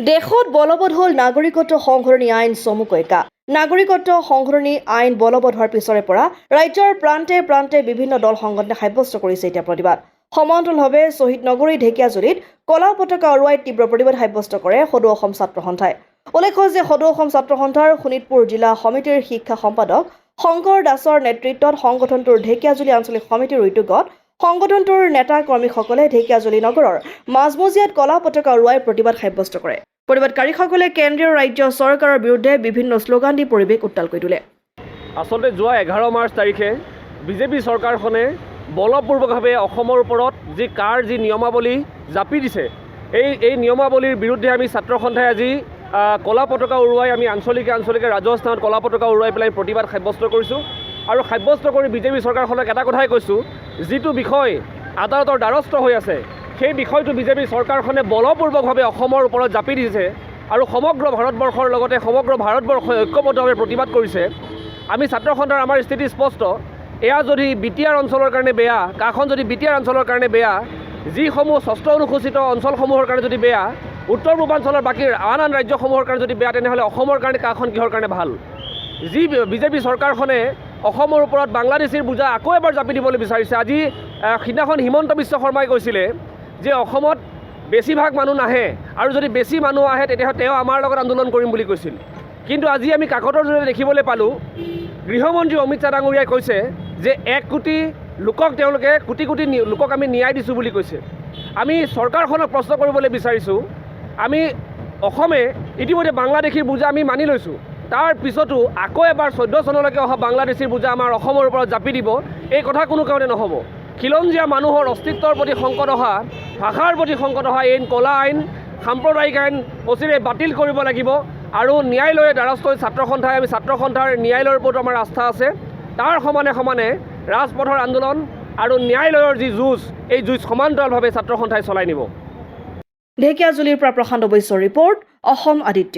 দেশত বলবৎ হ'ল নাগৰিকত্ব সংশোধনী আইন চমুকৈ নাগৰিকত্ব সংশোধনী আইন বলবৎ হোৱাৰ পিছৰে পৰা ৰাজ্যৰ প্ৰান্তে প্ৰান্তে বিভিন্ন দল সংগঠনে সাব্যস্ত কৰিছে এতিয়া প্ৰতিবাদ সমান্তৰালভাৱে শ্বহীদ নগৰী ঢেকিয়াজুলিত কলা পতাকা উৰুৱাই তীব্ৰ প্ৰতিবাদ সাব্যস্ত কৰে সদৌ অসম ছাত্ৰ সন্থাই। উল্লেখ্য যে সদৌ অসম ছাত্ৰ সন্থাৰ শোণিতপুৰ জিলা সমিতিৰ শিক্ষা সম্পাদক শংকৰ দাসৰ নেতৃত্বত সংগঠনটোৰ ঢেকিয়াজুলি আঞ্চলিক সমিতিৰ উদ্যোগত সংগঠনটোৰ নেতা কৰ্মীসকলে ঢেকিয়াজুলি নগৰৰ মাজমজিয়াত কলা পতাকা উৰুৱাই প্ৰতিবাদ সাব্যস্ত কৰে। প্ৰতিবাদকাৰীসকলে কেন্দ্ৰীয় ৰাজ্য চৰকাৰৰ বিৰুদ্ধে বিভিন্ন শ্লোগান দি পৰিৱেশ উত্তাল কৰি তোলে। আচলতে যোৱা 11 মাৰ্চ তাৰিখে বিজেপি চৰকাৰখনে বলপূৰ্বকভাৱে অসমৰ ওপৰত যি নিয়মাৱলী জাপি দিছে এই নিয়মাৱলীৰ বিৰুদ্ধে আমি ছাত্ৰ সন্থাই আজি কলা পতাকা উৰুৱাই আমি আঞ্চলিকে ৰাজস্থানত কলা পতাকা উৰুৱাই পেলাই প্ৰতিবাদ সাব্যস্ত কৰিছোঁ আৰু সাব্যস্ত কৰি বিজেপি চৰকাৰখনক এটা কথাই কৈছোঁ, যিটো বিষয় আদালতৰ দ্বাৰস্থ হৈ আছে সেই বিষয়টো বিজেপি চৰকাৰখনে বলপূৰ্বকভাৱে অসমৰ ওপৰত জাপি দিছে আৰু সমগ্ৰ ভাৰতবৰ্ষৰ লগতে সমগ্ৰ ভাৰতবৰ্ষই ঐক্যবদ্ধভাৱে প্ৰতিবাদ কৰিছে। আমি ছাত্ৰ সন্থাৰ আমাৰ স্থিতি স্পষ্ট, এয়া যদি বিটিআৰ অঞ্চলৰ কাৰণে বেয়া, কাখন যদি বিটিআৰ অঞ্চলৰ কাৰণে বেয়া, যিসমূহ ষষ্ঠ অনুসূচিত অঞ্চলসমূহৰ কাৰণে যদি বেয়া, উত্তৰ পূৰ্বাঞ্চলৰ বাকী আন ৰাজ্যসমূহৰ কাৰণে যদি বেয়া, তেনেহ'লে অসমৰ কাৰণে কাখন কিহৰ কাৰণে ভাল? যি বিজেপি চৰকাৰখনে অসমৰ ওপৰত বাংলাদেশীৰ বোজা আকৌ এবাৰ জাপি দিবলৈ বিচাৰিছে। আজি সিদিনাখন হিমন্ত বিশ্ব শৰ্মাই কৈছিলে যে অসমত বেছিভাগ মানুহ নাহে আৰু যদি বেছি মানুহ আহে তেতিয়াহ'লে তেওঁ আমাৰ লগত আন্দোলন কৰিম বুলি কৈছিল। কিন্তু আজি আমি কাকতৰ জৰিয়তে দেখিবলৈ পালোঁ গৃহমন্ত্ৰী অমিত শ্বাহ ডাঙৰীয়াই কৈছে যে 1 কোটি লোকক তেওঁলোকে কোটি লোকক আমি ন্যায় দিছোঁ বুলি কৈছে। আমি চৰকাৰখনক প্ৰশ্ন কৰিবলৈ বিচাৰিছোঁ, আমি অসমে ইতিমধ্যে বাংলাদেশীৰ বোজা আমি মানি লৈছোঁ, তাৰ পিছতো আকৌ এবাৰ 14 চনলৈকে অহা বাংলাদেশীৰ বোজা আমাৰ অসমৰ ওপৰত জাপি দিব, এই কথা কোনো কাৰণে নহ'ব। খিলঞ্জীয়া মানুহৰ অস্তিত্বৰ প্ৰতি সংকট অহা, ভাষাৰ প্ৰতি সংকট অহা এই কলা আইন, সাম্প্ৰদায়িক আইন অচিৰে বাতিল কৰিব লাগিব আৰু ন্যায়ালয়ৰ দ্বাৰস্থ হৈ আমি ছাত্ৰ সন্থাৰ ন্যায়ালয়ৰ ওপৰত আমাৰ আস্থা আছে। তাৰ সমানে ৰাজপথৰ আন্দোলন আৰু ন্যায়ালয়ৰ যি যুঁজ, এই যুঁজ সমান্তৰালভাৱে ছাত্ৰ সন্থাই চলাই নিব। ঢেকিয়াজুলিৰ পৰা প্ৰশান্ত বৈশ্যৰ ৰিপৰ্ট, অসম আদিত্য।